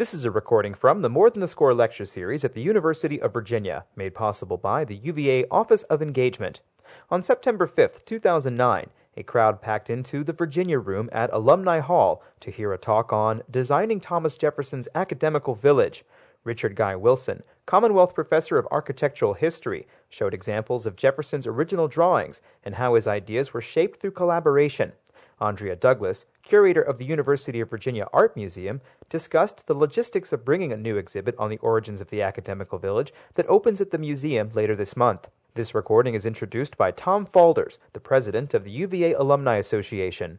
This is a recording from the More Than the Score lecture series at the University of Virginia, made possible by the UVA Office of Engagement. On September 5th, 2009, a crowd packed into the Virginia Room at Alumni Hall to hear a talk on Designing Thomas Jefferson's Academical Village. Richard Guy Wilson, Commonwealth Professor of Architectural History, showed examples of Jefferson's original drawings and how his ideas were shaped through collaboration. Andrea Douglas, curator of the University of Virginia Art Museum, discussed the logistics of bringing a new exhibit on the origins of the Academical Village that opens at the museum later this month. This recording is introduced by Tom Falders, the president of the UVA Alumni Association.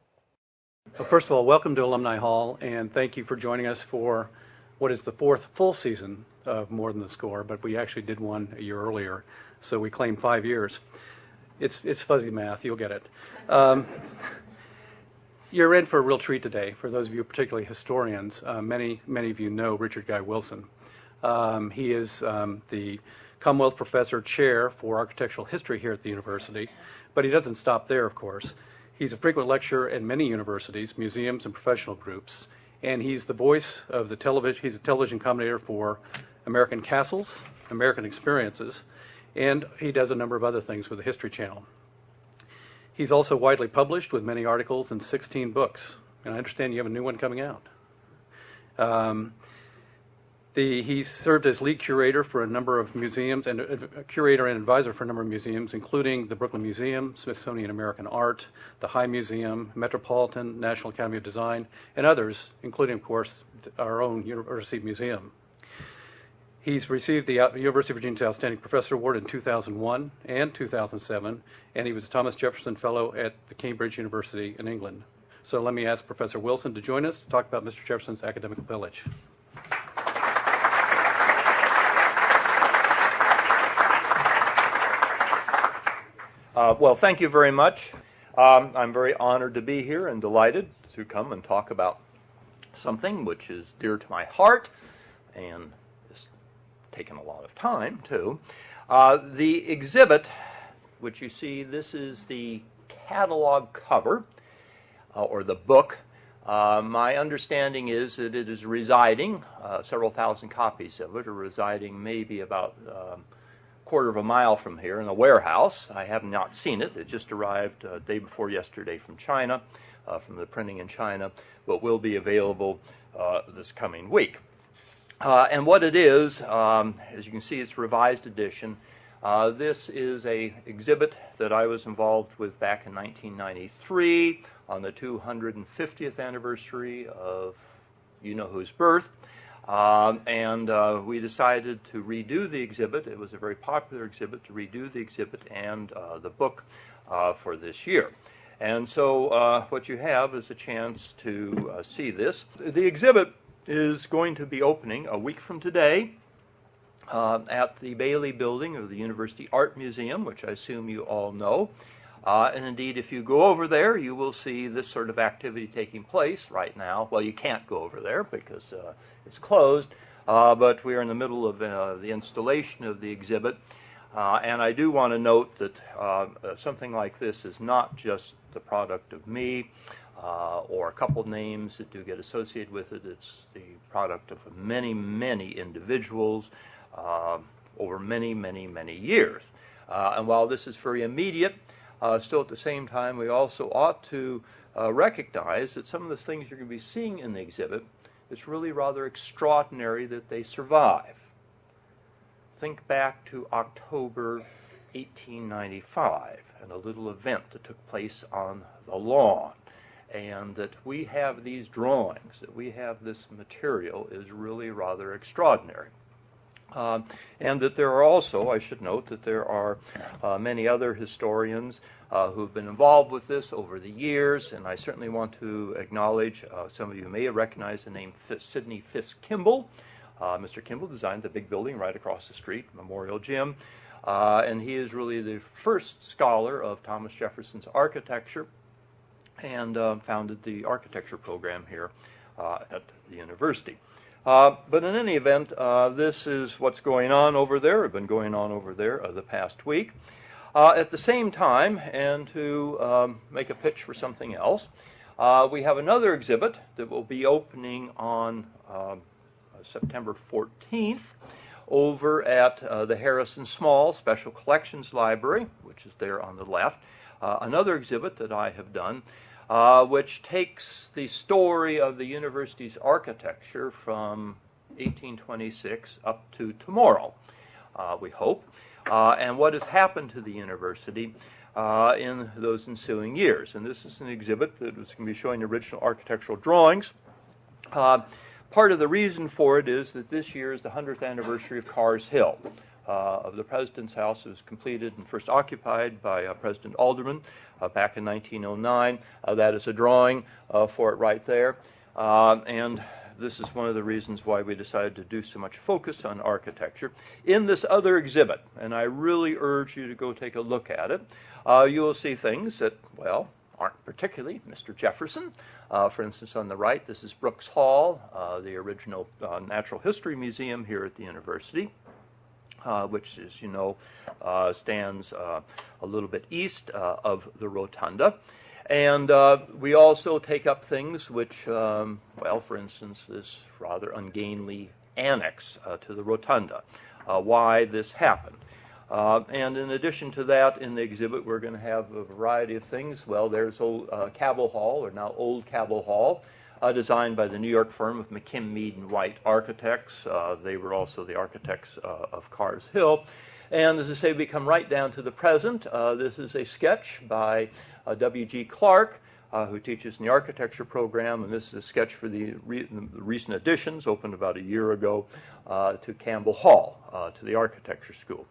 Well, first of all, welcome to Alumni Hall, and thank you for joining us for what is the fourth full season of More Than the Score, but we actually did one a year earlier, so we claim 5 years. It's fuzzy math, you'll get it. You're in for a real treat today. For those of you, particularly historians, many of you know Richard Guy Wilson. He is the Commonwealth Professor Chair for Architectural History here at the university, but he doesn't stop there, of course. He's a frequent lecturer at many universities, museums, and professional groups, and he's the voice of the television. He's a television commentator for American Castles, American Experiences, and he does a number of other things with the History Channel. He's also widely published with many articles and 16 books, and I understand you have a new one coming out. He served as lead curator for a number of museums and a curator and advisor for a number of museums, including the Brooklyn Museum, Smithsonian American Art, the High Museum, Metropolitan, National Academy of Design, and others, including, of course, our own University Museum. He's received the University of Virginia's Outstanding Professor Award in 2001 and 2007, and he was a Thomas Jefferson Fellow at the Cambridge University in England. So let me ask Professor Wilson to join us to talk about Mr. Jefferson's Academical Village. Well, thank you very much. I'm very honored to be here and delighted to come and talk about something which is dear to my heart and has taken a lot of time, too. The exhibit, which you see, this is the catalog cover, or the book. My understanding is that it is residing, several thousand copies of it are residing maybe about quarter of a mile from here in a warehouse. I have not seen it. It just arrived day before yesterday from China, from the printing in China, but will be available this coming week. And what it is, as you can see, it's a revised edition. This is an exhibit that I was involved with back in 1993 on the 250th anniversary of you-know-who's birth. And we decided to redo the exhibit. It was a very popular exhibit, to redo the exhibit and the book for this year. And so what you have is a chance to see this. The exhibit is going to be opening a week from today at the Bailey Building of the University Art Museum, which I assume you all know. And indeed, if you go over there, you will see this sort of activity taking place right now. Well, you can't go over there because it's closed, but we are in the middle of the installation of the exhibit. And I do want to note that something like this is not just the product of me or a couple names that do get associated with it. It's the product of many, many individuals over many, many, many years. And while this is very immediate, still at the same time, we also ought to recognize that some of the things you're going to be seeing in the exhibit, it's really rather extraordinary that they survive. Think back to October 1895 and a little event that took place on the lawn. And that we have these drawings, that we have this material is really rather extraordinary. And that there are also, I should note, that there are many other historians who've been involved with this over the years, and I certainly want to acknowledge, some of you may have recognized the name Sidney Fisk Kimball. Mr. Kimball designed the big building right across the street, Memorial Gym, and he is really the first scholar of Thomas Jefferson's architecture and founded the architecture program here at the university. But in any event, this is what's going on over there, been going on over there the past week. At the same time, and to make a pitch for something else, we have another exhibit that will be opening on September 14th over at the Harrison Small Special Collections Library, which is there on the left. Another exhibit that I have done, which takes the story of the university's architecture from 1826 up to tomorrow, we hope, and what has happened to the university in those ensuing years. And this is an exhibit that is going to be showing the original architectural drawings. Part of the reason for it is that this year is the 100th anniversary of Carr's Hill, of the President's House. It was completed and first occupied by President Alderman back in 1909. That is a drawing for it right there. And this is one of the reasons why we decided to do so much focus on architecture. In this other exhibit, and I really urge you to go take a look at it, you will see things that, well, aren't particularly Mr. Jefferson. For instance, on the right, this is Brooks Hall, the original Natural History Museum here at the university, which, as you know, stands a little bit east of the rotunda. And we also take up things which, well, for instance, this rather ungainly annex to the rotunda, why this happened. And in addition to that, in the exhibit, we're going to have a variety of things. Well, there's old Cabell Hall, or now Old Cabell Hall, designed by the New York firm of McKim, Mead, and White architects. They were also the architects of Carr's Hill. And as I say, we come right down to the present. This is a sketch by W.G. Clark, who teaches in the architecture program, and this is a sketch for the recent additions, opened about a year ago, to Campbell Hall, to the architecture school.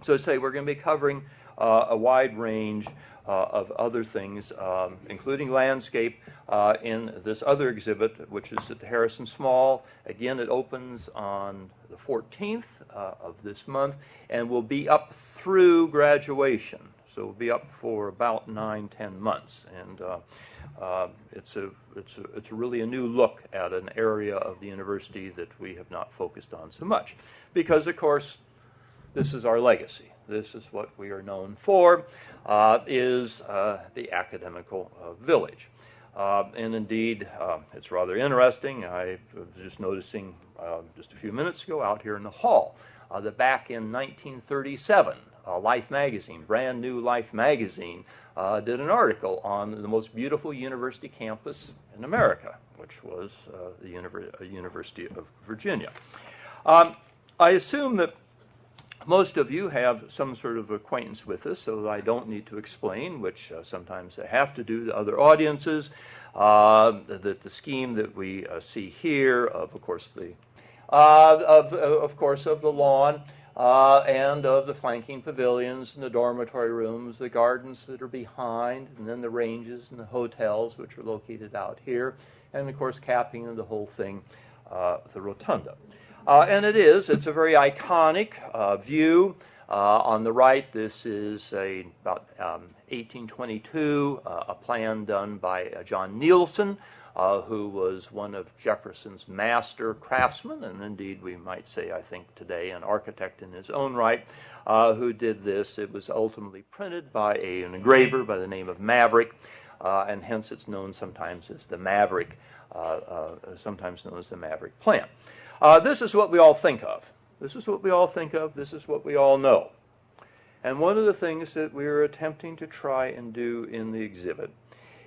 So I say we're going to be covering a wide range of other things, including landscape, in this other exhibit, which is at the Harrison Small. Again, it opens on the 14th of this month and will be up through graduation. So it will be up for about 9-10 months. And it's really a new look at an area of the university that we have not focused on so much. Because, of course, this is our legacy. This is what we are known for, is the academical village. And indeed, it's rather interesting. I was just noticing just a few minutes ago out here in the hall that back in 1937, Life magazine, brand new Life magazine, did an article on the most beautiful university campus in America, which was the University of Virginia. I assume that most of you have some sort of acquaintance with this, so that I don't need to explain, which sometimes I have to do to other audiences, that the scheme that we see here of course, the lawn and of the flanking pavilions and the dormitory rooms, the gardens that are behind, and then the ranges and the hotels which are located out here, and of course capping the whole thing, the rotunda. And it's a very iconic view. On the right, this is about 1822, a plan done by John Nielsen, who was one of Jefferson's master craftsmen, and indeed we might say, I think today, an architect in his own right, who did this. It was ultimately printed by an engraver by the name of Maverick, and hence it's known sometimes as the Maverick, sometimes known as the Maverick plan. This is what we all think of. This is what we all think of. This is what we all know. And one of the things that we're attempting to try and do in the exhibit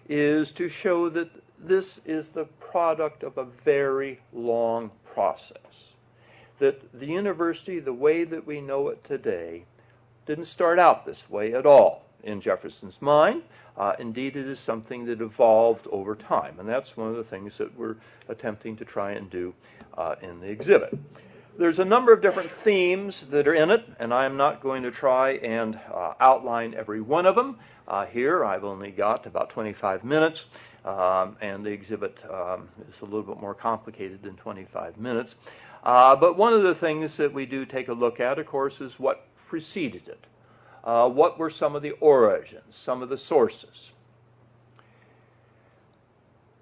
is to show that this is the product of a very long process. That the university, the way that we know it today, didn't start out this way at all in Jefferson's mind. Indeed, it is something that evolved over time. And that's one of the things that we're attempting to try and do in the exhibit. There's a number of different themes that are in it, and I'm not going to try and outline every one of them. Here, I've only got about 25 minutes, and the exhibit is a little bit more complicated than 25 minutes. But one of the things that we do take a look at, of course, is what preceded it. What were some of the origins, some of the sources?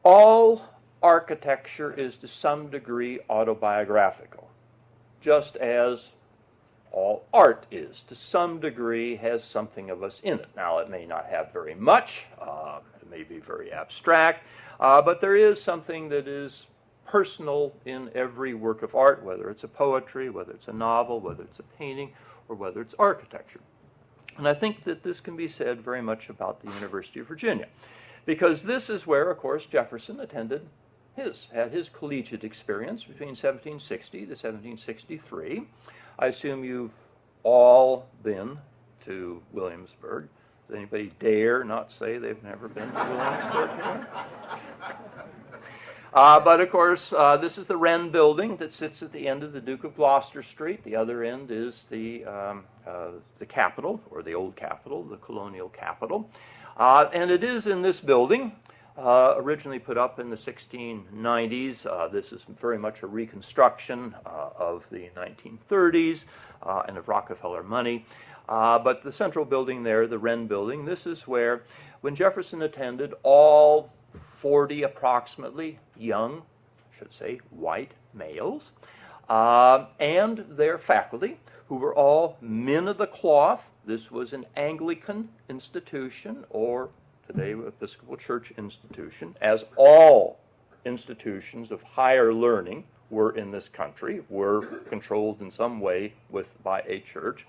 All architecture is to some degree autobiographical, just as all art is to some degree, has something of us in it. Now, it may not have very much, it may be very abstract, but there is something that is personal in every work of art, whether it's a poetry, whether it's a novel, whether it's a painting, or whether it's architecture. And I think that this can be said very much about the University of Virginia, because this is where, of course, Jefferson had his collegiate experience between 1760 to 1763. I assume you've all been to Williamsburg. Does anybody dare not say they've never been to Williamsburg here? But of course, this is the Wren building that sits at the end of the Duke of Gloucester Street. The other end is the Capitol, or the old Capitol, the colonial Capitol. And it is in this building, originally put up in the 1690s. This is very much a reconstruction of the 1930s and of Rockefeller money. But the central building there, the Wren building, this is where, when Jefferson attended, all 40 approximately young, I should say, white males, and their faculty, who were all men of the cloth. This was an Anglican institution, or today Episcopal Church institution, as all institutions of higher learning were in this country, were controlled in some way by a church.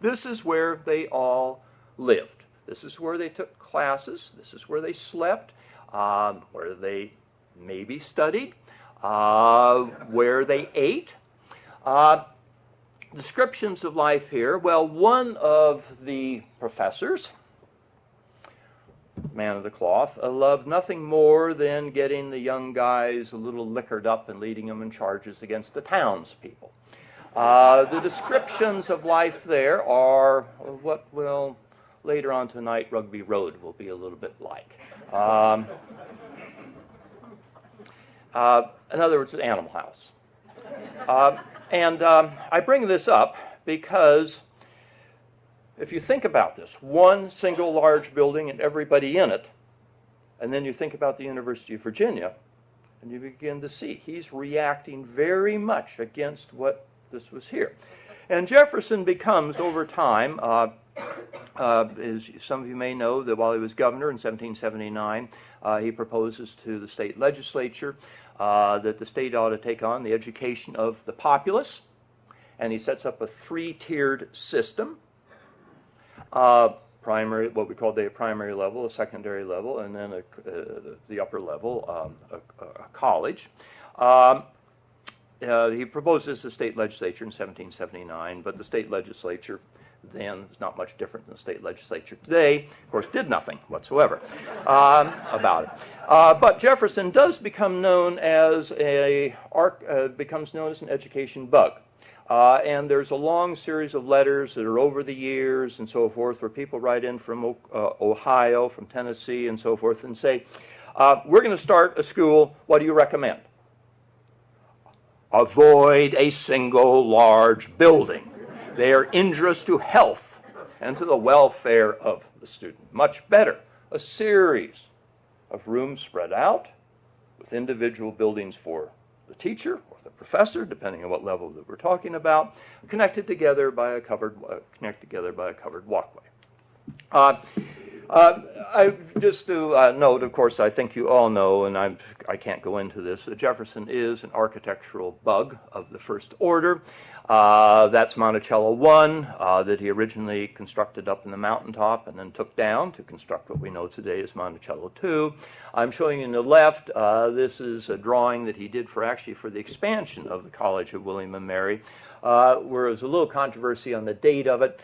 This is where they all lived. This is where they took classes. This is where they slept, where they maybe studied, where they ate. Descriptions of life here. Well, one of the professors, man of the cloth, loved nothing more than getting the young guys a little liquored up and leading them in charges against the townspeople. The descriptions of life there are what will, later on tonight, Rugby Road will be a little bit like. In other words, an animal house. And I bring this up because if you think about this, one single large building and everybody in it, and then you think about the University of Virginia, and you begin to see he's reacting very much against what this was here. And Jefferson becomes, over time, as some of you may know, that while he was governor in 1779, he proposes to the state legislature that the state ought to take on the education of the populace, and he sets up a three-tiered system. Primary, what we call the primary level, a secondary level, and then the upper level, a college. He proposes the state legislature in 1779, but the state legislature then is not much different than the state legislature today. Of course, did nothing whatsoever about it. But Jefferson does become known as an education bug. And there's a long series of letters that are over the years and so forth where people write in from Ohio, from Tennessee, and so forth and say, we're going to start a school. What do you recommend? Avoid a single large building. They are injurious to health and to the welfare of the student. Much better, a series of rooms spread out with individual buildings for the teacher or the professor, depending on what level that we're talking about, connected together by a covered walkway. I just to note, of course, I think you all know, and I can't go into this, that Jefferson is an architectural bug of the first order. That's Monticello 1 that he originally constructed up in the mountaintop and then took down to construct what we know today as Monticello 2. I'm showing you on the left, this is a drawing that he did for the expansion of the College of William and Mary, where there was a little controversy on the date of it.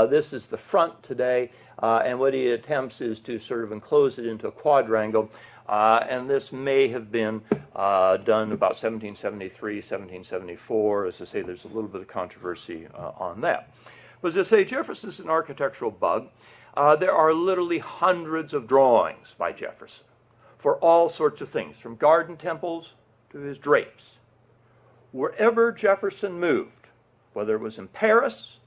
This is the front today, and what he attempts is to sort of enclose it into a quadrangle, and this may have been done about 1773, 1774. As I say, there's a little bit of controversy on that. But as I say, Jefferson's an architectural bug. There are literally hundreds of drawings by Jefferson for all sorts of things, from garden temples to his drapes. Wherever Jefferson moved, whether it was in Paris,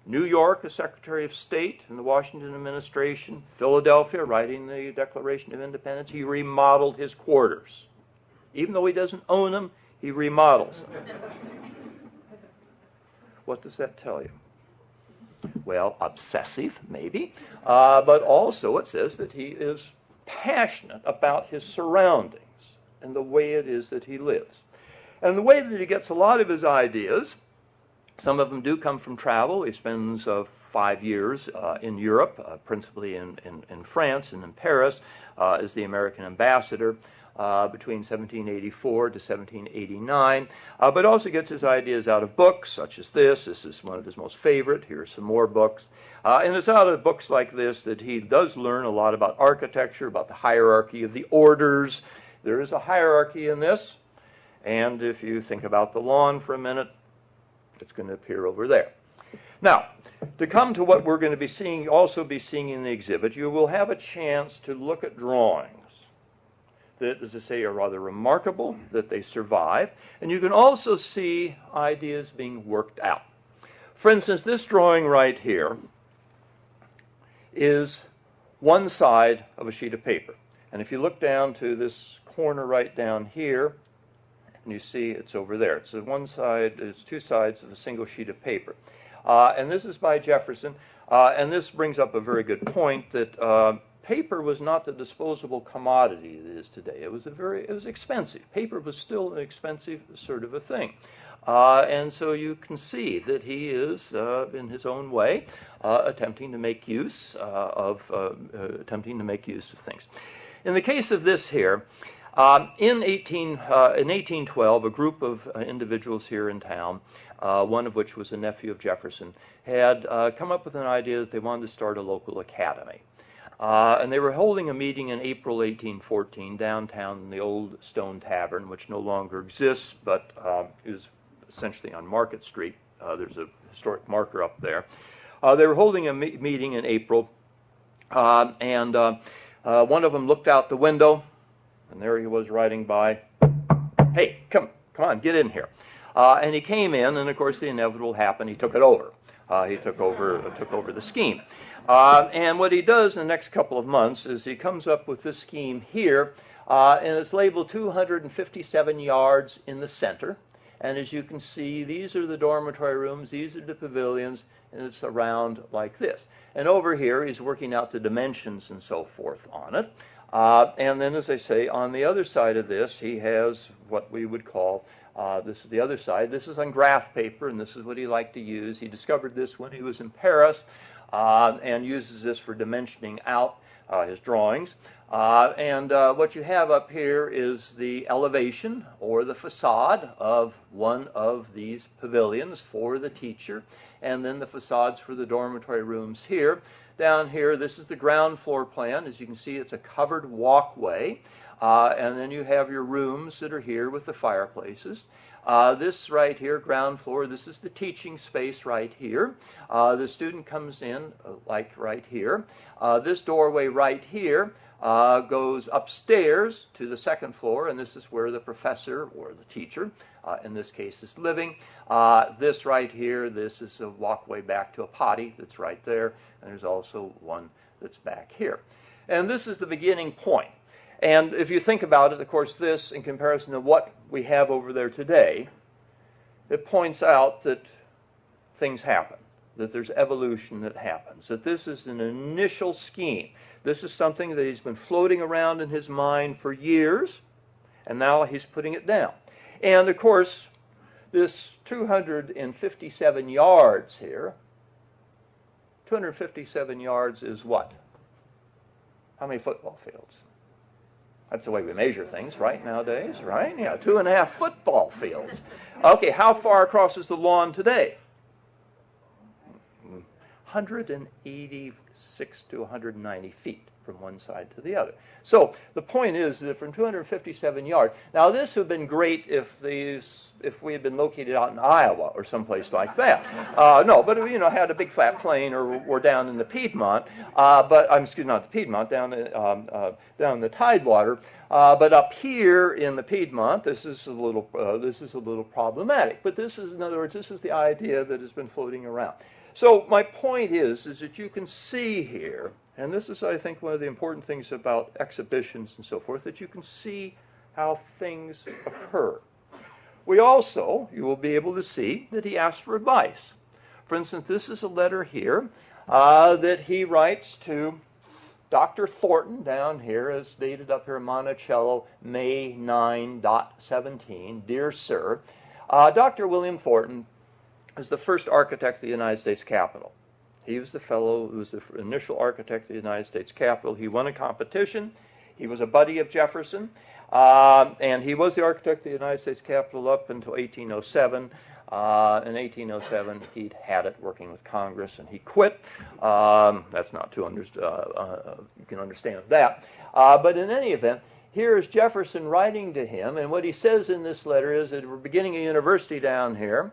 New York as Secretary of State in the Washington administration, Philadelphia, writing the Declaration of Independence, he remodeled his quarters. Even though he doesn't own them, he remodels them. What does that tell you? Well, obsessive, maybe, but also it says that he is passionate about his surroundings and the way it is that he lives. And the way that he gets a lot of his ideas, some of them do come from travel. He spends 5 years in Europe, principally in France and in Paris, as the American ambassador between 1784 to 1789, but also gets his ideas out of books such as this. This is one of his most favorite. Here are some more books. And it's out of books like this that he does learn a lot about architecture, about the hierarchy of the orders. There is a hierarchy in this. And if you think about the lawn for a minute, it's going to appear over there. Now, to come to what we're going to be seeing, also be seeing in the exhibit, you will have a chance to look at drawings that, as I say, are rather remarkable, that they survive. And you can also see ideas being worked out. For instance, this drawing right here is one side of a sheet of paper. And if you look down to this corner right down here, and you see it's over there. It's one side, it's two sides of a single sheet of paper. And this is by Jefferson. And this brings up a very good point that paper was not the disposable commodity it is today. It was expensive. Paper was still an expensive sort of a thing. And so you can see that he is, in his own way, attempting to make use of things. In the case of this here, in 1812, a group of individuals here in town, one of which was a nephew of Jefferson, had come up with an idea that they wanted to start a local academy. And they were holding a meeting in April 1814 downtown in the old Stone Tavern, which no longer exists, but is essentially on Market Street. There's a historic marker up there. They were holding a meeting in April, and one of them looked out the window, and there he was riding by. Hey, come on, get in here. And he came in, and of course the inevitable happened. He took it over. He took over the scheme. And what he does in the next couple of months is he comes up with this scheme here, and it's labeled 257 yards in the center. And as you can see, these are the dormitory rooms, these are the pavilions, and it's around like this. And over here, he's working out the dimensions and so forth on it. And then, as I say, on the other side of this, he has what we would call, this is the other side. This is on graph paper, and this is what he liked to use. He discovered this when he was in Paris, and uses this for dimensioning out his drawings. And what you have up here is the elevation or the facade of one of these pavilions for the teacher, and then the facades for the dormitory rooms here. Down here, this is the ground floor plan. As you can see, it's a covered walkway. And then you have your rooms that are here with the fireplaces. This right here, ground floor, this is the teaching space right here. The student comes in, like right here. This doorway right here goes upstairs to the second floor, and this is where the professor or the teacher, in this case, is living. This right here, this is a walkway back to a potty that's right there, and there's also one that's back here. And this is the beginning point. And if you think about it, of course, this, in comparison to what we have over there today, it points out that things happen, that there's evolution that happens, that this is an initial scheme. This is something that he's been floating around in his mind for years, and now he's putting it down. And, of course, this 257 yards here, 257 yards is what? How many football fields? That's the way we measure things, right, nowadays, right? Yeah, 2.5 football fields. Okay, how far across is the lawn today? 186 to 190 feet from one side to the other. So the point is that from 257 yards, now this would have been great if we had been located out in Iowa or someplace like that. No, but had a big flat plain or down in the Piedmont, not the Piedmont, down in the Tidewater. But up here in the Piedmont, this is a little problematic. But this is, in other words, this is the idea that has been floating around. So my point is that you can see here, and this is, I think, one of the important things about exhibitions and so forth, that you can see how things occur. We also, you will be able to see that he asks for advice. For instance, this is a letter here that he writes to Dr. Thornton down here is dated up here, Monticello, May 9.17. Dear Sir, Dr. William Thornton is the first architect of the United States Capitol. He was the fellow who was the initial architect of the United States Capitol. He won a competition. He was a buddy of Jefferson. And he was the architect of the United States Capitol up until 1807. In 1807, he'd had it working with Congress, and he quit. That's not too you can understand that. But in any event, here is Jefferson writing to him, and what he says in this letter is that we're beginning a university down here.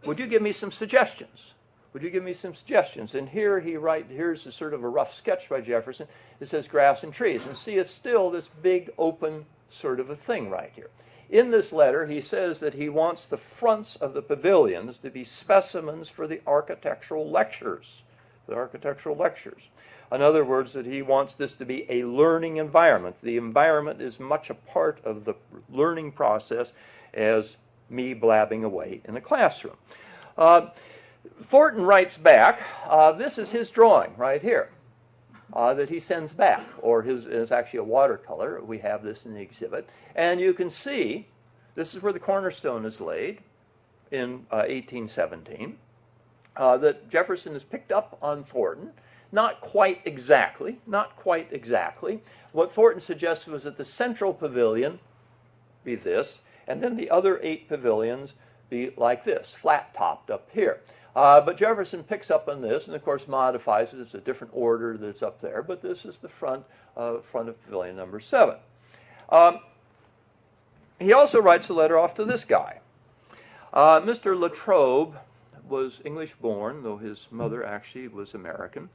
Would you give me some suggestions? Would you give me some suggestions? And here here's a sort of a rough sketch by Jefferson. It says grass and trees. And see, it's still this big open sort of a thing right here. In this letter, he says that he wants the fronts of the pavilions to be specimens for the architectural lectures. In other words, that he wants this to be a learning environment. The environment is much a part of the learning process as me blabbing away in the classroom. Thornton writes back, this is his drawing right here that he sends back, or it's actually a watercolor. We have this in the exhibit. And you can see this is where the cornerstone is laid in 1817, that Jefferson has picked up on Thornton. Not quite exactly. What Thornton suggested was that the central pavilion be this, and then the other 8 pavilions be like this, flat-topped up here. But Jefferson picks up on this and, of course, modifies it. It's a different order that's up there, but this is the front of pavilion number 7. He also writes a letter off to this guy. Mr. Latrobe was English-born, though his mother actually was American.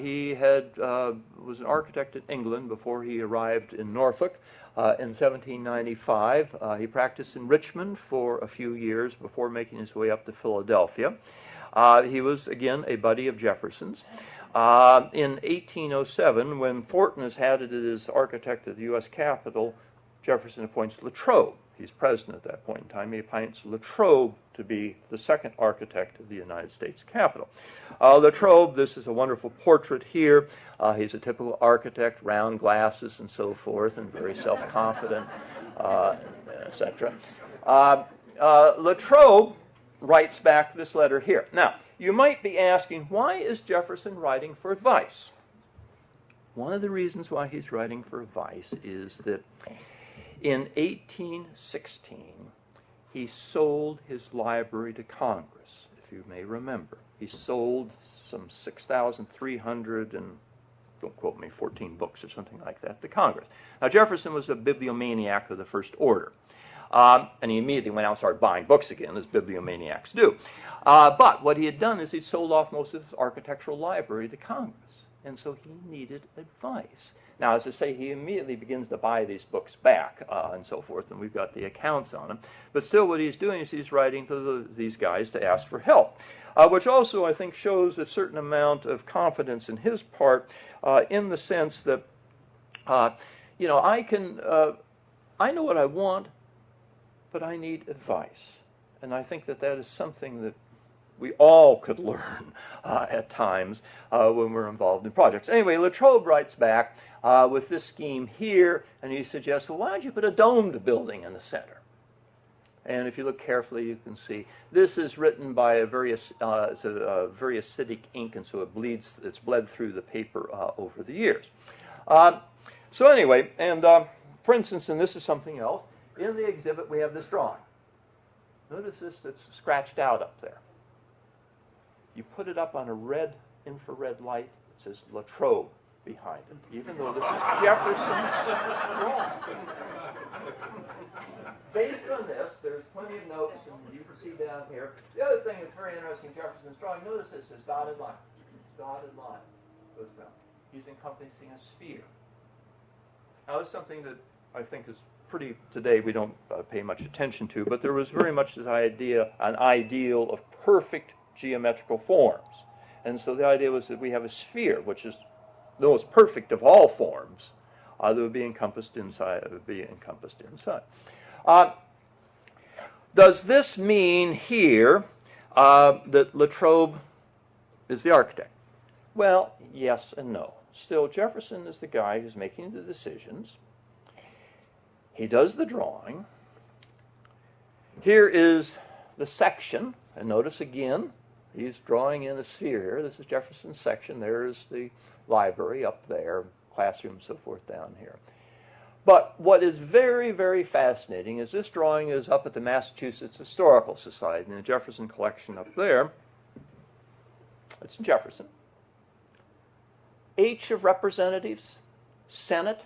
He was an architect in England before he arrived in Norfolk. In 1795, he practiced in Richmond for a few years before making his way up to Philadelphia. He was, again, a buddy of Jefferson's. In 1807, when Thornton is added as architect of the U.S. Capitol, Jefferson appoints Latrobe. He's president at that point in time. He appoints Latrobe to be the second architect of the United States Capitol. Latrobe, this is a wonderful portrait here. He's a typical architect, round glasses and so forth, and very self-confident, etc. Latrobe writes back this letter here. Now, you might be asking, why is Jefferson writing for advice? One of the reasons why he's writing for advice is that in 1816, he sold his library to Congress, if you may remember. He sold some 6,300 and, don't quote me, 14 books or something like that to Congress. Now, Jefferson was a bibliomaniac of the first order. And he immediately went out and started buying books again, as bibliomaniacs do. But what he had done is he'd sold off most of his architectural library to Congress. And so he needed advice. Now, as I say, he immediately begins to buy these books back and so forth, and we've got the accounts on them. But still, what he's doing is he's writing to these guys to ask for help, which also, I think, shows a certain amount of confidence in his part in the sense that, I know what I want, but I need advice. And I think that is something that we all could learn at times when we're involved in projects. Anyway, Latrobe writes back with this scheme here, and he suggests, well, why don't you put a domed building in the center? And if you look carefully, you can see this is written by it's a very acidic ink, and so it's bled through the paper over the years. So anyway, and for instance, and this is something else, in the exhibit we have this drawing. Notice this that's scratched out up there. You put it up on a red infrared light, it says Latrobe behind it, even though this is Jefferson's drawing. Based on this, there's plenty of notes, and you can see down here. The other thing that's very interesting, Jefferson's drawing, notice this is dotted line. Dotted line goes down. He's encompassing a sphere. Now, this is something that I think is pretty, today we don't pay much attention to, but there was very much this idea, an ideal of perfect geometrical forms. And so the idea was that we have a sphere, which is the most perfect of all forms, that would be encompassed inside. Does this mean here that Latrobe is the architect? Well, yes and no. still Jefferson is the guy who's making the decisions. He does the drawing. Here is the section, and notice again, he's drawing in a sphere here. This is Jefferson's section. There's the library up there, classroom, so forth down here. But what is very, very fascinating is this drawing is up at the Massachusetts Historical Society in the Jefferson collection up there. It's in Jefferson. H of Representatives, Senate,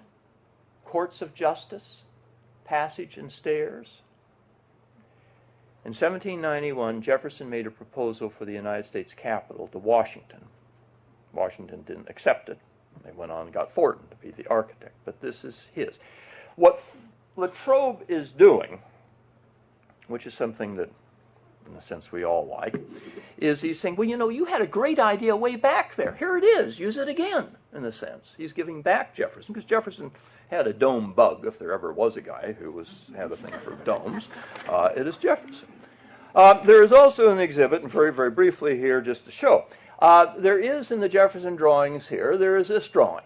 Courts of Justice, Passage and Stairs. In 1791, Jefferson made a proposal for the United States Capitol to Washington. Washington didn't accept it. They went on and got Thornton to be the architect, but this is his. What Latrobe is doing, which is something that, in a sense, we all like, is he's saying, well, you know, you had a great idea way back there. Here it is. Use it again, in a sense. He's giving back Jefferson, because Jefferson had a dome bug. If there ever was a guy who had a thing for domes, it is Jefferson. There is also an exhibit, and very, very briefly here, just to show. There is in the Jefferson drawings here, there is this drawing.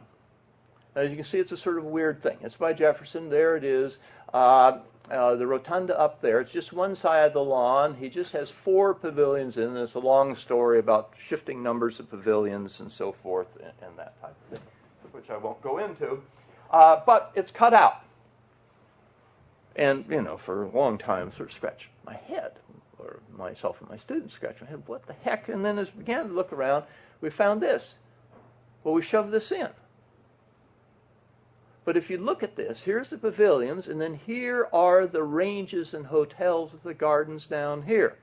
As you can see, it's a sort of weird thing. It's by Jefferson. There it is. The rotunda up there. It's just one side of the lawn. He just has 4 pavilions in it. It's a long story about shifting numbers of pavilions and so forth and that type of thing, which I won't go into. But it's cut out. And, you know, for a long time, sort of scratched my head, or myself and my students scratched my head. What the heck? And then as we began to look around, we found this. Well, we shoved this in. But if you look at this, here's the pavilions, and then here are the ranges and hotels with the gardens down here.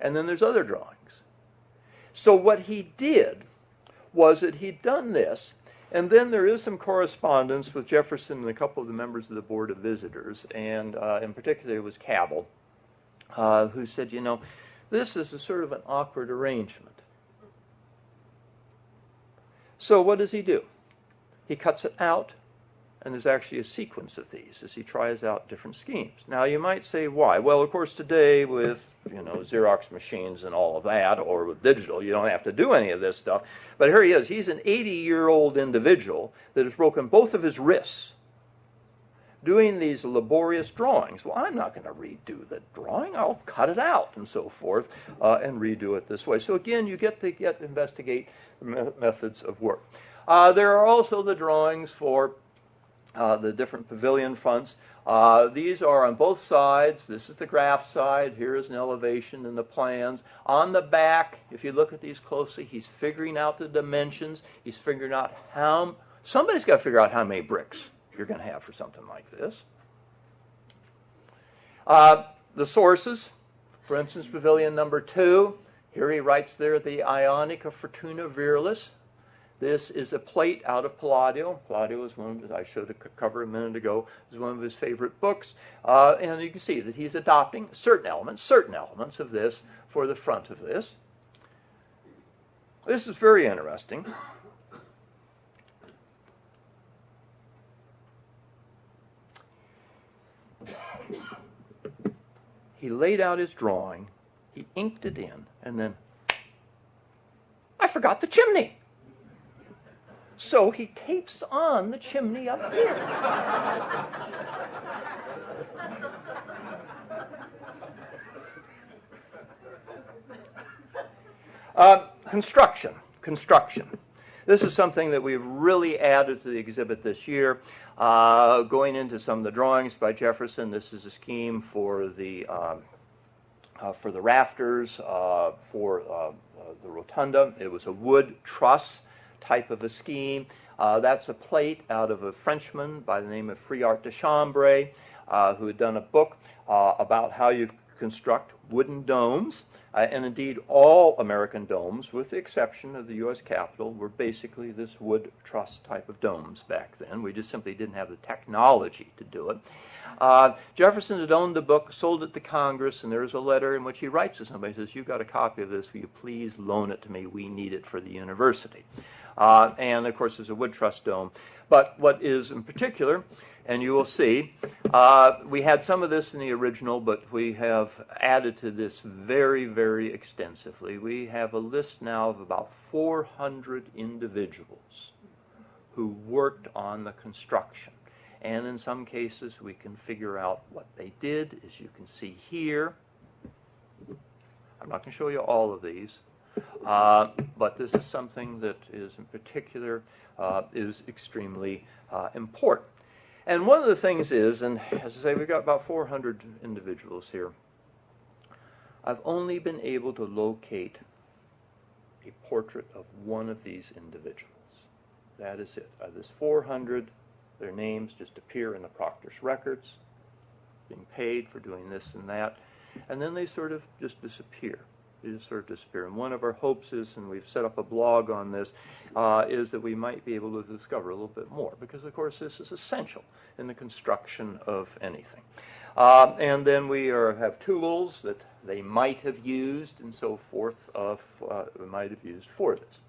And then there's other drawings. So what he did was that he'd done this, and then there is some correspondence with Jefferson and a couple of the members of the Board of Visitors, and in particular it was Cabell, who said, you know, this is a sort of an awkward arrangement. So what does he do? He cuts it out, and there's actually a sequence of these as he tries out different schemes. Now you might say, why? Well, of course, today with, you know, Xerox machines and all of that, or with digital, you don't have to do any of this stuff. But here he is. He's an 80-year-old individual that has broken both of his wrists doing these laborious drawings. Well, I'm not going to redo the drawing. I'll cut it out and so forth and redo it this way. So again, you get to investigate the methods of work. There are also the drawings for the different pavilion fronts. These are on both sides. This is the graph side. Here is an elevation and the plans. On the back, if you look at these closely, he's figuring out the dimensions. He's figuring out how... Somebody's got to figure out how many bricks you're going to have for something like this. The sources, for instance, pavilion number 2. Here he writes there the Ionic of Fortuna Virilis. This is a plate out of Palladio. Palladio is one of, I showed a cover a minute ago, is one of his favorite books. And you can see that he's adopting certain elements of this for the front of this. This is very interesting. He laid out his drawing, he inked it in, and then, I forgot the chimney. So he tapes on the chimney up here. Construction. This is something that we've really added to the exhibit this year. Going into some of the drawings by Jefferson, this is a scheme for the rafters, for the rotunda. It was a wood truss type of a scheme. That's a plate out of a Frenchman by the name of Friart de Chambray, who had done a book about how you construct wooden domes. And indeed, all American domes, with the exception of the U.S. Capitol, were basically this wood truss type of domes back then. We just simply didn't have the technology to do it. Jefferson had owned the book, sold it to Congress, and there's a letter in which he writes to somebody, says, you've got a copy of this, will you please loan it to me? We need it for the university. And, of course, there's a wood truss dome. But what is in particular, And you will see, we had some of this in the original, but we have added to this very, very extensively. We have a list now of about 400 individuals who worked on the construction. And in some cases, we can figure out what they did, as you can see here. I'm not going to show you all of these, but this is something that is in particular is extremely important. And one of the things is, and as I say, we've got about 400 individuals here. I've only been able to locate a portrait of one of these individuals. That is it. There's 400. Their names just appear in the proctor's records, being paid for doing this and that, and then they sort of just disappear. They just sort of disappear. And one of our hopes is, and we've set up a blog on this, is that we might be able to discover a little bit more, because of course this is essential in the construction of anything. And then we have tools that they might have used and so forth, might have used for this.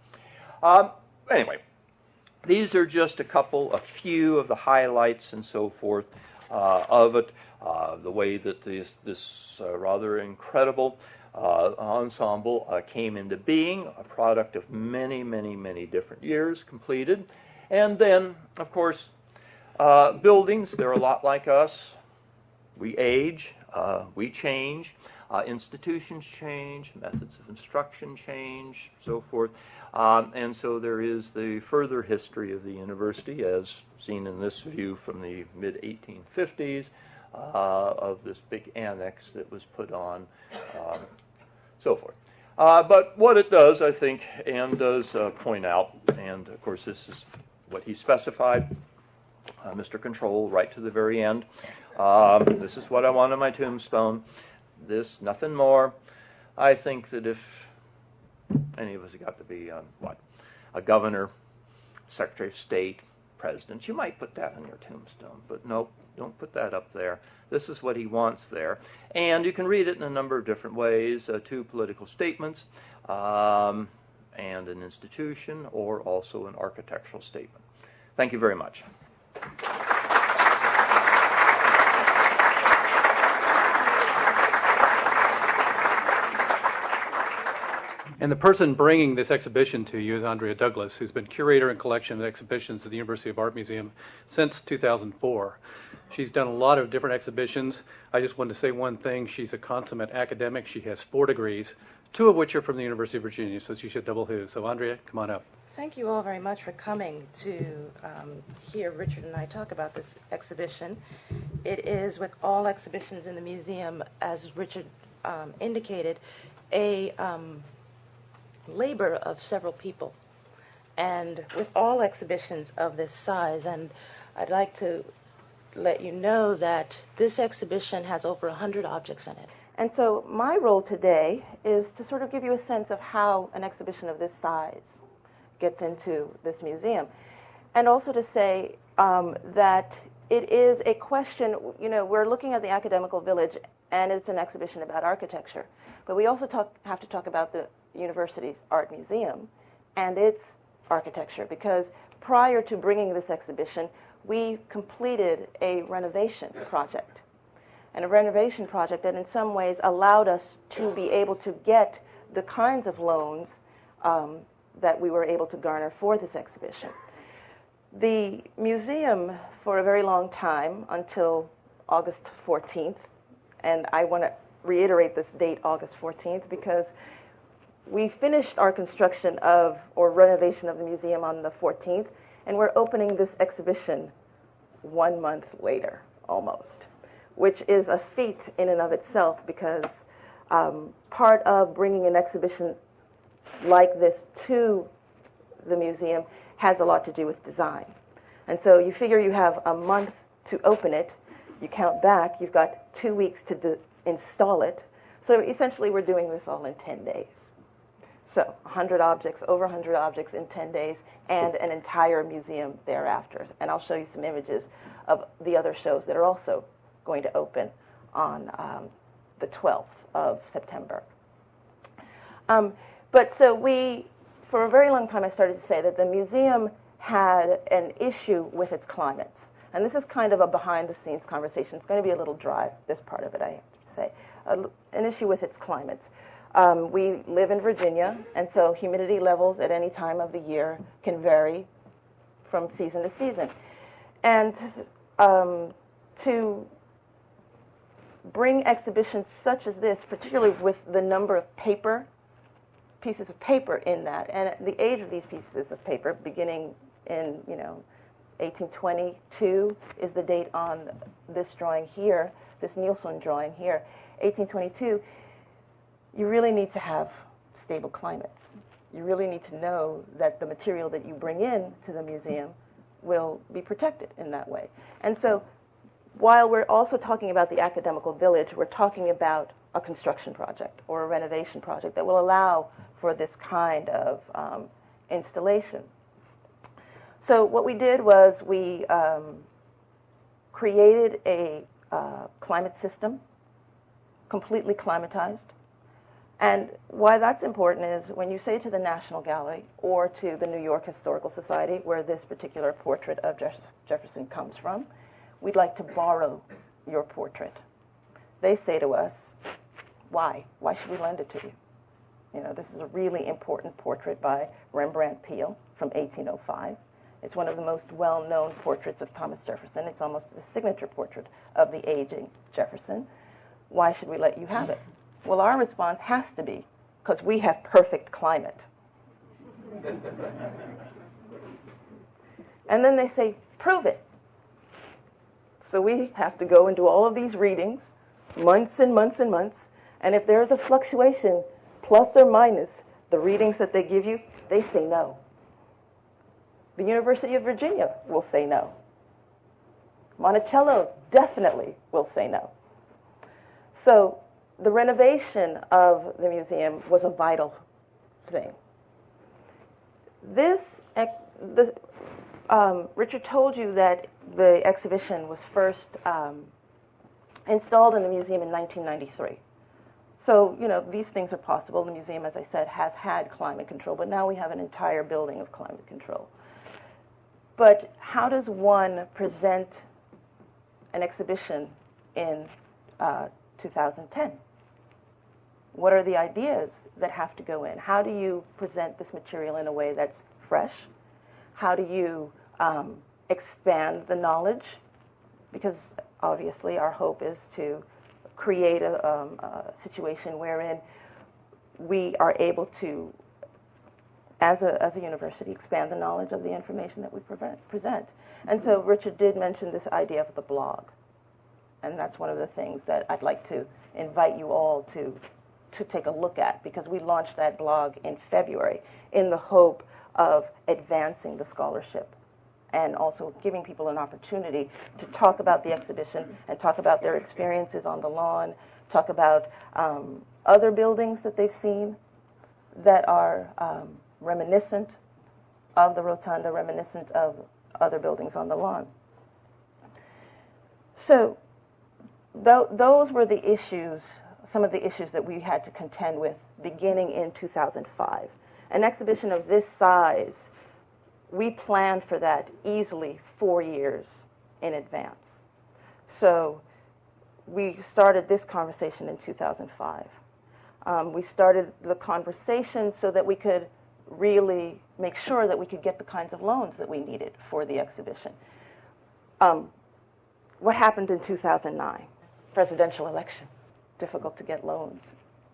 Anyway. These are just a few of the highlights and so forth of it, the way that this rather incredible ensemble came into being, a product of many, many, many different years completed. And then, of course, buildings, they're a lot like us. We age, we change, institutions change, methods of instruction change, so forth. And so there is the further history of the university, as seen in this view from the mid-1850s, of this big annex that was put on, so forth. But what it does, I think, Anne does point out, and of course this is what he specified, Mr. Control, right to the very end. This is what I want on my tombstone. This, nothing more. I think that if any of us got to be a governor, secretary of state, president, you might put that on your tombstone, but nope, don't put that up there. This is what he wants there. And you can read it in a number of different ways, 2 political statements, and an institution, or also an architectural statement. Thank you very much. And the person bringing this exhibition to you is Andrea Douglas, who's been curator and collection of exhibitions at the University of Art Museum since 2004. She's done a lot of different exhibitions. I just wanted to say one thing. She's a consummate academic. She has 4 degrees, 2 of which are from the University of Virginia, so she should double who. So Andrea, come on up. Thank you all very much for coming to hear Richard and I talk about this exhibition. It is, with all exhibitions in the museum, as Richard indicated, a labor of several people, and with all exhibitions of this size. And I'd like to let you know that this exhibition has over 100 objects in it. And so my role today is to sort of give you a sense of how an exhibition of this size gets into this museum, and also to say that it is a question, we're looking at the Academical Village, and it's an exhibition about architecture, but we also have to talk about the university's art museum and its architecture, because prior to bringing this exhibition, we completed a renovation project, and a renovation project that in some ways allowed us to be able to get the kinds of loans that we were able to garner for this exhibition. The museum, for a very long time, until August 14th, and I want to reiterate this date, August 14th, because we finished our construction or renovation of the museum on the 14th, and we're opening this exhibition 1 month later, almost, which is a feat in and of itself, because part of bringing an exhibition like this to the museum has a lot to do with design. And so you figure you have a month to open it, you count back, you've got 2 weeks to install it. So essentially we're doing this all in 10 days. So 100 objects, over 100 objects in 10 days, and an entire museum thereafter. And I'll show you some images of the other shows that are also going to open on the 12th of September. But so for a very long time, I started to say that the museum had an issue with its climates. And this is kind of a behind-the-scenes conversation. It's going to be a little dry, this part of it, I have to say. An issue with its climate. We live in Virginia, and so humidity levels at any time of the year can vary from season to season. And to bring exhibitions such as this, particularly with the number of pieces of paper in that, and the age of these pieces of paper, beginning in 1822 is the date on this drawing here, this Nielsen drawing here, 1822. You really need to have stable climates. You really need to know that the material that you bring in to the museum will be protected in that way. And so while we're also talking about the academical village, we're talking about a construction project or a renovation project that will allow for this kind of installation. So what we did was we created a climate system, completely climatized. And why that's important is when you say to the National Gallery or to the New York Historical Society, where this particular portrait of Jefferson comes from, we'd like to borrow your portrait. They say to us, why? Why should we lend it to you? This is a really important portrait by Rembrandt Peale from 1805. It's one of the most well-known portraits of Thomas Jefferson. It's almost the signature portrait of the aging Jefferson. Why should we let you have it? Well, our response has to be, because we have perfect climate. And then they say, prove it. So we have to go and do all of these readings, months and months and months, and if there is a fluctuation, plus or minus the readings that they give you, they say no. The University of Virginia will say no. Monticello definitely will say no. So the renovation of the museum was a vital thing. Richard told you that the exhibition was first installed in the museum in 1993. So, these things are possible. The museum, as I said, has had climate control, but now we have an entire building of climate control. But how does one present an exhibition in 2010? What are the ideas that have to go in? How do you present this material in a way that's fresh? How do you expand the knowledge? Because obviously our hope is to create a situation wherein we are able to, as a university, expand the knowledge of the information that we present. And so Richard did mention this idea of the blog. And that's one of the things that I'd like to invite you all to take a look at, because we launched that blog in February in the hope of advancing the scholarship and also giving people an opportunity to talk about the exhibition and talk about their experiences on the lawn, talk about other buildings that they've seen that are reminiscent of the rotunda, reminiscent of other buildings on the lawn. So those were the issues, some of the issues that we had to contend with beginning in 2005. An exhibition of this size, we planned for that easily 4 years in advance. So we started this conversation in 2005. We started the conversation so that we could really make sure that we could get the kinds of loans that we needed for the exhibition. What happened in 2009? Presidential election. Difficult to get loans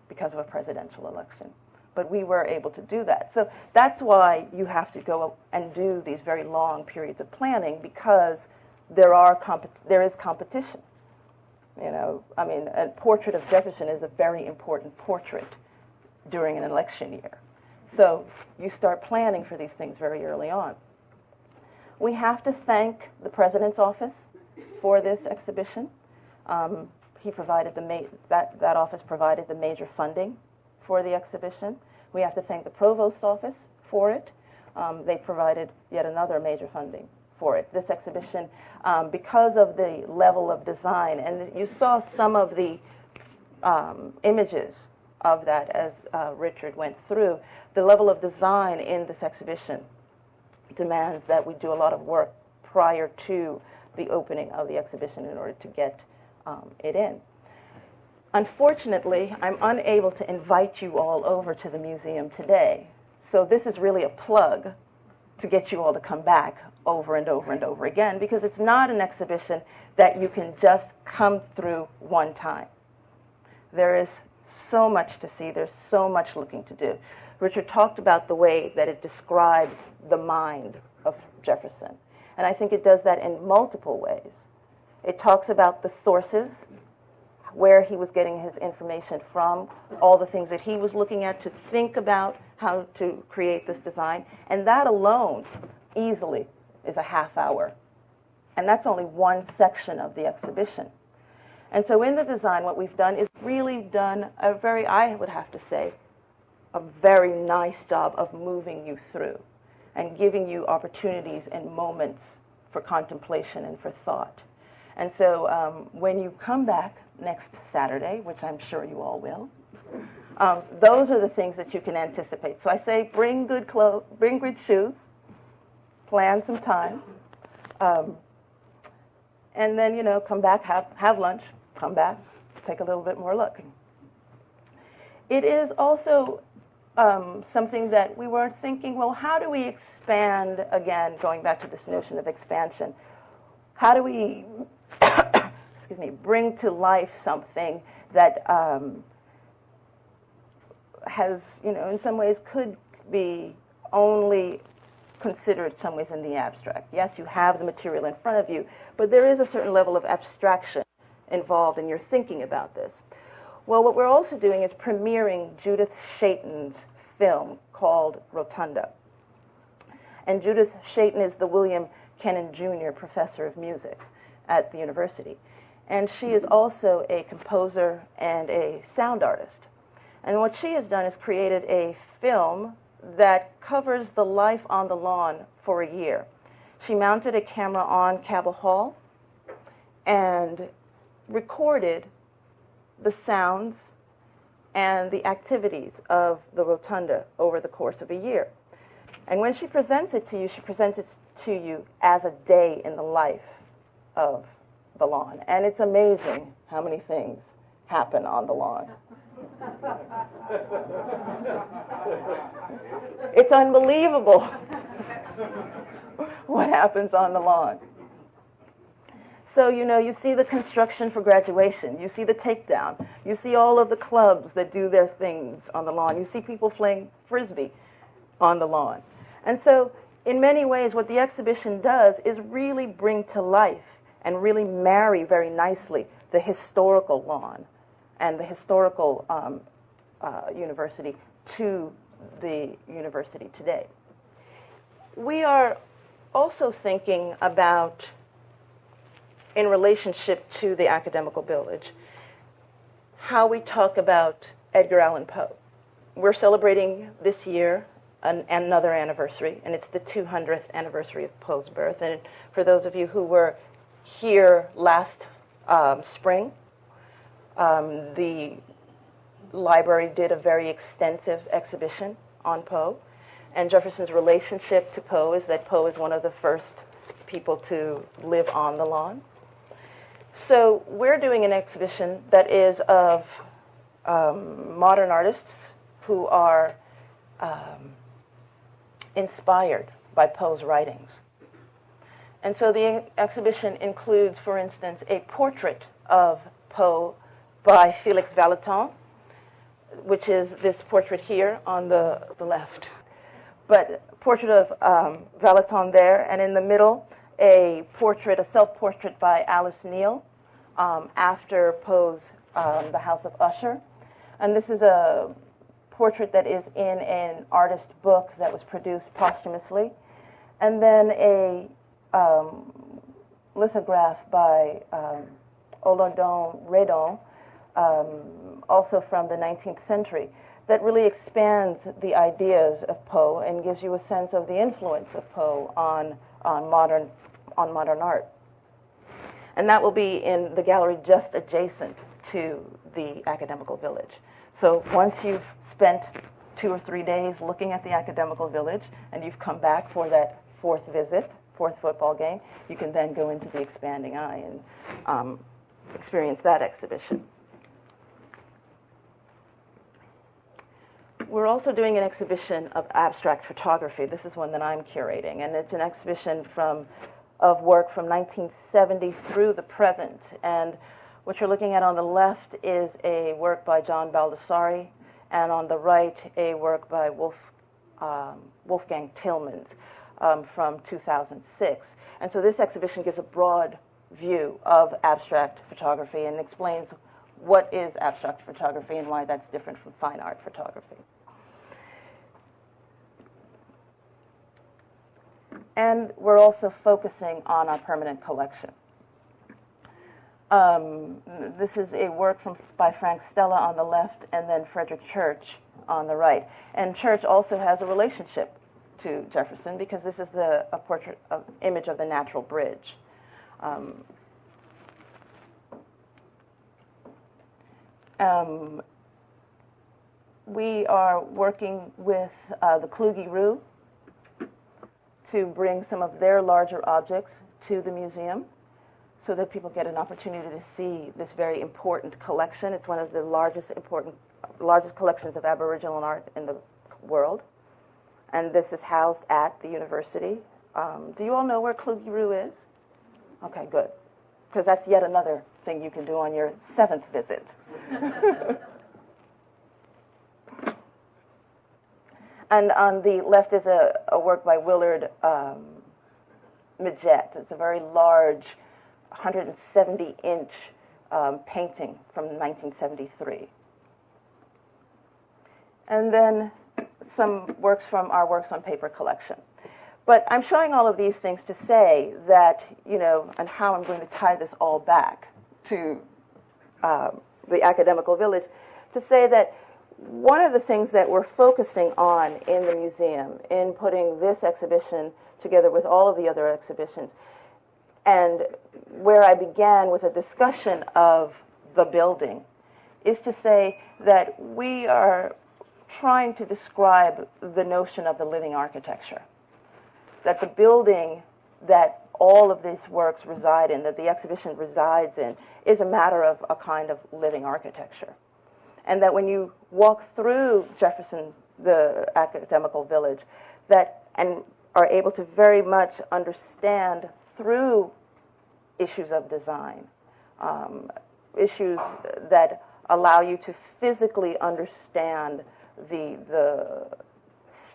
because of a presidential election. But we were able to do that. So that's why you have to go and do these very long periods of planning, because there is competition. A portrait of Jefferson is a very important portrait during an election year. So you start planning for these things very early on. We have to thank the President's office for this exhibition. He provided that office provided the major funding for the exhibition. We have to thank the Provost's office for it. They provided yet another major funding for it. This exhibition, because of the level of design, and you saw some of the images of that as Richard went through, the level of design in this exhibition demands that we do a lot of work prior to the opening of the exhibition in order to get it in. Unfortunately, I'm unable to invite you all over to the museum today. So this is really a plug to get you all to come back over and over and over again, because it's not an exhibition that you can just come through one time. There is so much to see. There's so much looking to do. Richard talked about the way that it describes the mind of Jefferson. And I think it does that in multiple ways. It talks about the sources, where he was getting his information from, all the things that he was looking at to think about how to create this design. And that alone easily is a half hour. And that's only one section of the exhibition. And so in the design, what we've done is really done a very, I would have to say, a very nice job of moving you through and giving you opportunities and moments for contemplation and for thought. And so when you come back next Saturday, which I'm sure you all will, those are the things that you can anticipate. So I say bring good clothes, bring good shoes, plan some time, and then, come back, have lunch, come back, take a little bit more look. It is also something that we were thinking, well, how do we expand, again, going back to this notion of expansion, how do we, excuse me, bring to life something that has, in some ways could be only considered some ways in the abstract. Yes, you have the material in front of you, but there is a certain level of abstraction involved in your thinking about this. Well, what we're also doing is premiering Judith Chayton's film called Rotunda. And Judith Chayton is the William Kennan Jr. Professor of Music at the university. And she is also a composer and a sound artist. And what she has done is created a film that covers the life on the lawn for a year. She mounted a camera on Cabell Hall and recorded the sounds and the activities of the rotunda over the course of a year. And when she presents it to you, she presents it to you as a day in the life of the lawn. And it's amazing how many things happen on the lawn. It's unbelievable what happens on the lawn. So, you see the construction for graduation. You see the takedown. You see all of the clubs that do their things on the lawn. You see people playing Frisbee on the lawn. And so, in many ways, what the exhibition does is really bring to life and really marry very nicely the historical lawn and the historical university to the university today. We are also thinking about, in relationship to the Academical Village, how we talk about Edgar Allan Poe. We're celebrating this year another anniversary, and it's the 200th anniversary of Poe's birth. And for those of you who were here last spring, the library did a very extensive exhibition on Poe. And Jefferson's relationship to Poe is that Poe is one of the first people to live on the lawn. So we're doing an exhibition that is of modern artists who are inspired by Poe's writings. And so the exhibition includes, for instance, a portrait of Poe by Felix Vallotton, which is this portrait here on the left. But a portrait of Vallotton there, and in the middle, a portrait, a self-portrait by Alice Neal after Poe's The House of Usher. And this is a portrait that is in an artist book that was produced posthumously. And then a lithograph by Olodon Redon, also from the 19th century, that really expands the ideas of Poe and gives you a sense of the influence of Poe on modern art. And that will be in the gallery just adjacent to the Academical Village. So once you've spent 2 or 3 days looking at the Academical Village and you've come back for that 4th visit fourth football game, you can then go into the Expanding Eye and experience that exhibition. We're also doing an exhibition of abstract photography. This is one that I'm curating, and it's an exhibition of work from 1970 through the present. And what you're looking at on the left is a work by John Baldessari, and on the right, a work by Wolfgang Tillmans from 2006. And so this exhibition gives a broad view of abstract photography and explains what is abstract photography and why that's different from fine art photography. And we're also focusing on our permanent collection. This is a work by Frank Stella on the left, and then Frederick Church on the right. And Church also has a relationship to Jefferson because this is a portrait image of the Natural Bridge. We are working with the Kluge Rue to bring some of their larger objects to the museum so that people get an opportunity to see this very important collection. It's one of the largest collections of Aboriginal art in the world. And this is housed at the university. Do you all know where Kluge Rue is? Okay, good. Because that's yet another thing you can do on your 7th visit. And on the left is a work by Willard Midget. It's a very large, 170-inch painting from 1973. And then some works from our Works on Paper collection. But I'm showing all of these things to say that, and how I'm going to tie this all back to the Academical Village, to say that one of the things that we're focusing on in the museum, in putting this exhibition together with all of the other exhibitions, and where I began with a discussion of the building, is to say that we are trying to describe the notion of the living architecture. That the building that all of these works reside in, that the exhibition resides in, is a matter of a kind of living architecture. And that when you walk through Jefferson, the Academical Village, and are able to very much understand through issues of design, issues that allow you to physically understand the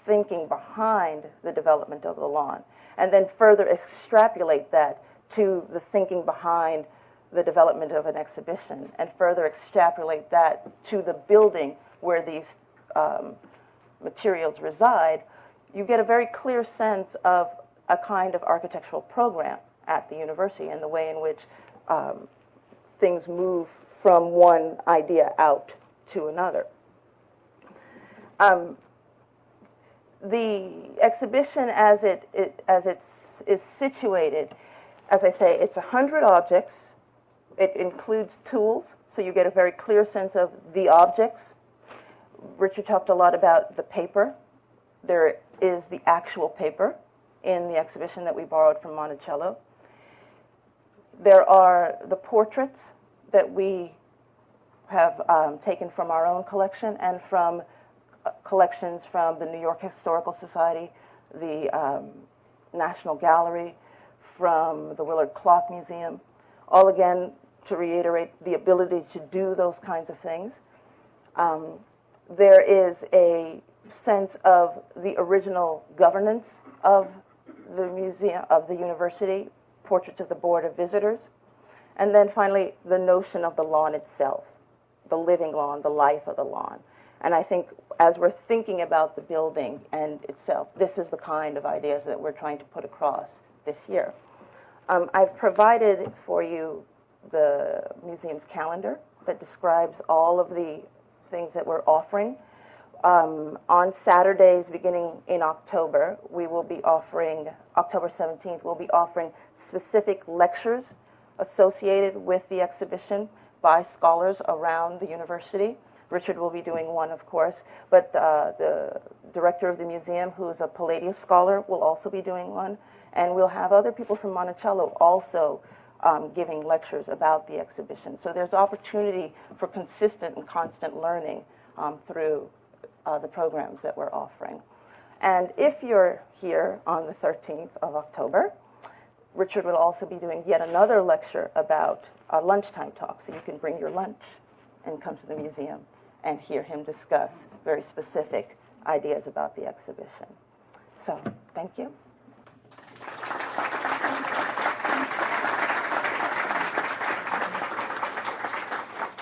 thinking behind the development of the lawn, and then further extrapolate that to the thinking behind the development of an exhibition, and further extrapolate that to the building where these materials reside, you get a very clear sense of a kind of architectural program at the university and the way in which things move from one idea out to another. The exhibition as it is situated, as I say, it's 100 objects. It includes tools, so you get a very clear sense of the objects. Richard talked a lot about the paper. There is the actual paper in the exhibition that we borrowed from Monticello. There are the portraits that we have taken from our own collection and from collections from the New York Historical Society, the National Gallery, from the Willard Clock Museum, all again to reiterate the ability to do those kinds of things. There is a sense of the original governance of the museum, of the university, portraits of the Board of Visitors, and then finally the notion of the lawn itself, the living lawn, the life of the lawn. And I think as we're thinking about the building and itself, this is the kind of ideas that we're trying to put across this year. I've provided for you the museum's calendar that describes all of the things that we're offering. On Saturdays beginning in October, we will be offering, October 17th, we'll be offering specific lectures associated with the exhibition by scholars around the university. Richard will be doing one, of course, but the director of the museum, who is a Palladius scholar, will also be doing one, And we'll have other people from Monticello also giving lectures about the exhibition. So there's opportunity for consistent and constant learning through the programs that we're offering. And if you're here on the 13th of October, Richard will also be doing yet another lecture about a lunchtime talk. So you can bring your lunch and come to the museum and hear him discuss very specific ideas about the exhibition. So, thank you.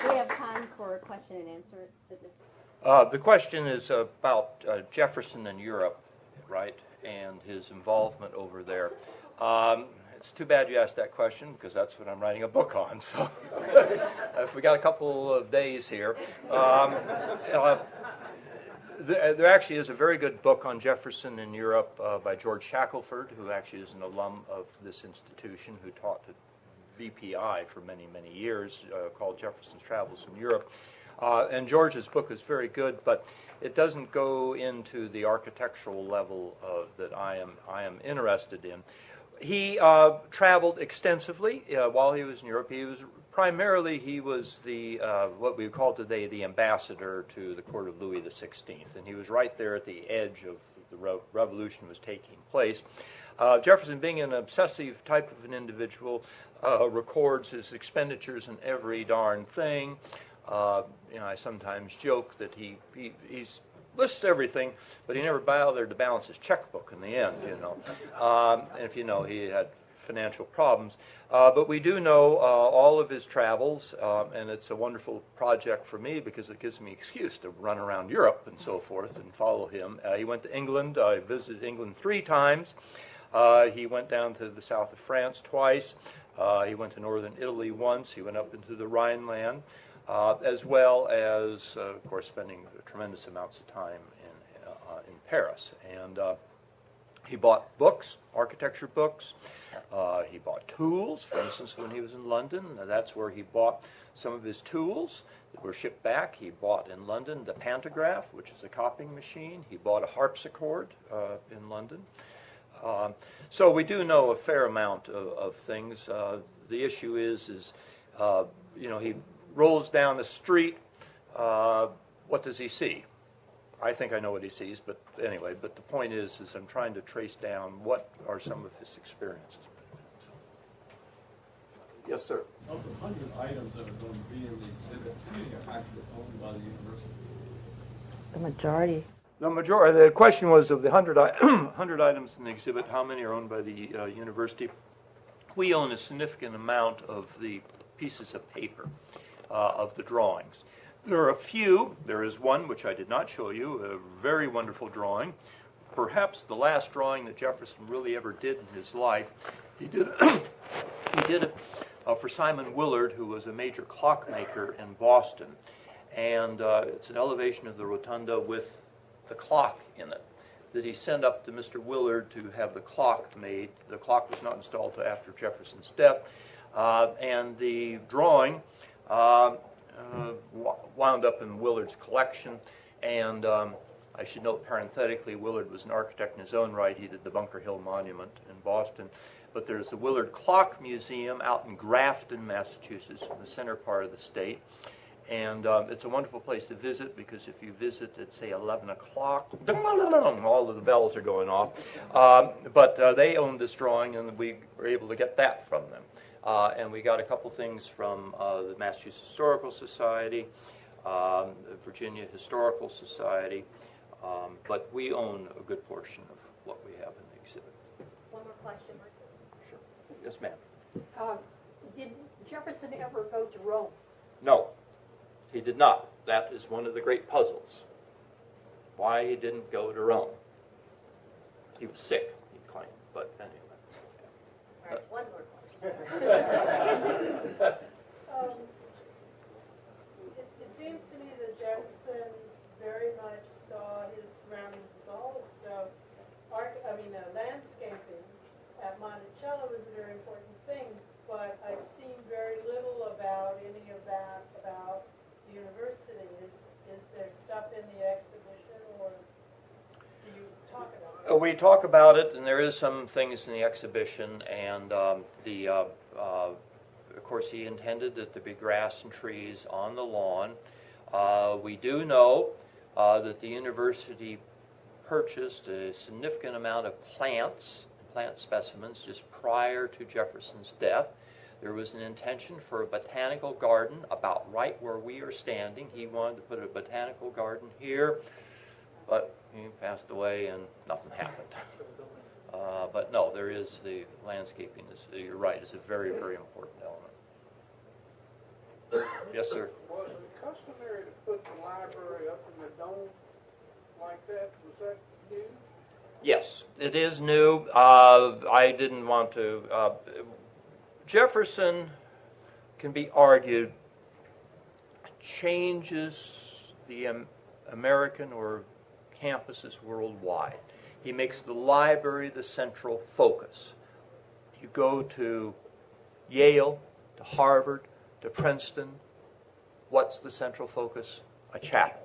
We have time for a question and answer. The question is about Jefferson and Europe, right, and his involvement over there. It's too bad you asked that question because that's what I'm writing a book on. So if we got a couple of days here. There actually is a very good book on Jefferson in Europe by George Shackelford, who actually is an alum of this institution, who taught at VPI for many, many years, called Jefferson's Travels in Europe. And George's book is very good, but it doesn't go into the architectural level that I am interested in. He traveled extensively while he was in Europe. He was the what we would call today the ambassador to the court of Louis XVI, and he was right there at the edge of the revolution was taking place. Jefferson, being an obsessive type of an individual, records his expenditures in every darn thing. I sometimes joke that he lists everything, but he never bothered to balance his checkbook in the end, And if you know, he had financial problems. But we do know all of his travels, and it's a wonderful project for me because it gives me an excuse to run around Europe and so forth and follow him. He went to England. I visited England 3 times. He went down to the south of France twice. He went to northern Italy once. He went up into the Rhineland. As well as, of course, spending tremendous amounts of time in Paris. And he bought books, architecture books. He bought tools. For instance, when he was in London, that's where he bought some of his tools that were shipped back. He bought in London the pantograph, which is a copying machine. He bought a harpsichord in London. So we do know a fair amount of things. The issue is he rolls down the street, what does he see? I think I know what he sees, but anyway, but the point is I'm trying to trace down what are some of his experiences. So. Yes, sir. Of the 100 items that are going to be in the exhibit, how many are actually owned by the university? The majority. The question was of the 100 items in the exhibit, how many are owned by the university? We own a significant amount of the pieces of paper. Of the drawings. There are a few. There is one which I did not show you, a very wonderful drawing. Perhaps the last drawing that Jefferson really ever did in his life. He did it for Simon Willard, who was a major clockmaker in Boston. And it's an elevation of the rotunda with the clock in it that he sent up to Mr. Willard to have the clock made. The clock was not installed until after Jefferson's death. And the drawing wound up in Willard's collection, and I should note parenthetically, Willard was an architect in his own right. He did the Bunker Hill Monument in Boston, but there's the Willard Clock Museum out in Grafton, Massachusetts, in the center part of the state, and it's a wonderful place to visit because if you visit at, say, 11 o'clock, all of the bells are going off, but they owned this drawing, and we were able to get that from them. And we got a couple things from the Massachusetts Historical Society, the Virginia Historical Society, but we own a good portion of what we have in the exhibit. One more question, Richard. Sure. Yes, ma'am. Did Jefferson ever go to Rome? No, he did not. That is one of the great puzzles. Why he didn't go to Rome. He was sick, he claimed, but anyway. All right, one more question. It seems to me that Jefferson very much saw his surroundings as a whole stuff. Landscaping at Monticello is a very important thing, but I've seen very little about any of that about the university. Is there stuff in the exhibition, or do you talk about it? we talk about it, and there is some things in the exhibition, and of course he intended that there be grass and trees on the lawn. We do know that the university purchased a significant amount of plant specimens just prior to Jefferson's death. There was an intention for a botanical garden about right where we are standing. He wanted to put a botanical garden here, but he passed away and nothing happened. But no, there is the landscaping. You're right, it's a very, very important element. Yes, sir? Was it customary to put the library up in the dome like that? Was that new? Yes, it is new. I didn't want to. Jefferson can be argued changes the American or campuses worldwide. He makes the library the central focus. You go to Yale, to Harvard, to Princeton. What's the central focus? A chapel.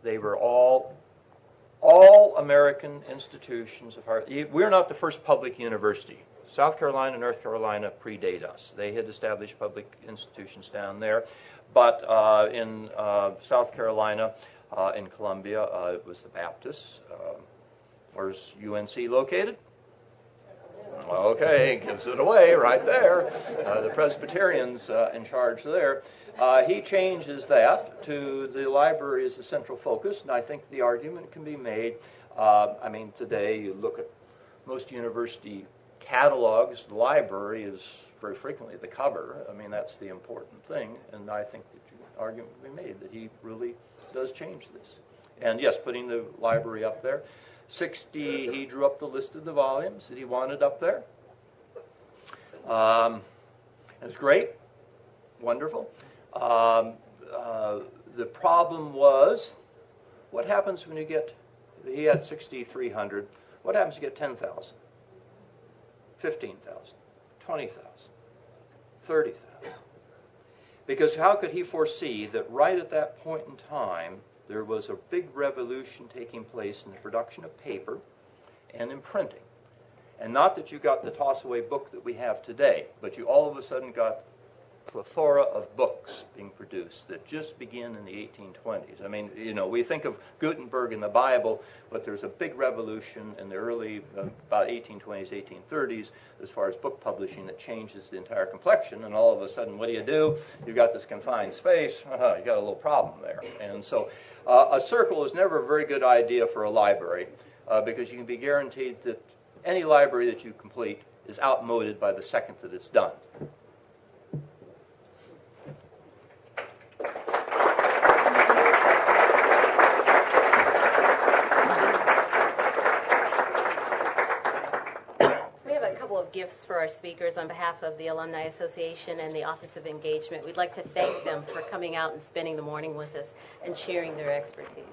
They were all American institutions of Harvard. We're not the first public university. South Carolina and North Carolina predate us. They had established public institutions down there. But in South Carolina, in Columbia, it was the Baptists. Where's UNC located? Okay, gives it away right there. The Presbyterians in charge there. He changes that to the library as the central focus, and I think the argument can be made. Today you look at most university catalogs, the library is very frequently the cover. That's the important thing, and I think that the argument can be made that he really does change this. And yes, putting the library up there. 60, he drew up the list of the volumes that he wanted up there. It was great, wonderful. The problem was, what happens when you get, he had 6,300, what happens when you get 10,000, 15,000, 20,000, 30,000? Because how could he foresee that right at that point in time, there was a big revolution taking place in the production of paper and in printing? And not that you got the toss-away book that we have today, but you all of a sudden got a plethora of books being produced that just begin in the 1820s. We think of Gutenberg in the Bible, but there's a big revolution in the early, about 1820s, 1830s, as far as book publishing that changes the entire complexion, and all of a sudden, what do? You've got this confined space, you got a little problem there. And so a circle is never a very good idea for a library, because you can be guaranteed that any library that you complete is outmoded by the second that it's done. Gifts for our speakers on behalf of the Alumni Association and the Office of Engagement. We'd like to thank them for coming out and spending the morning with us and sharing their expertise.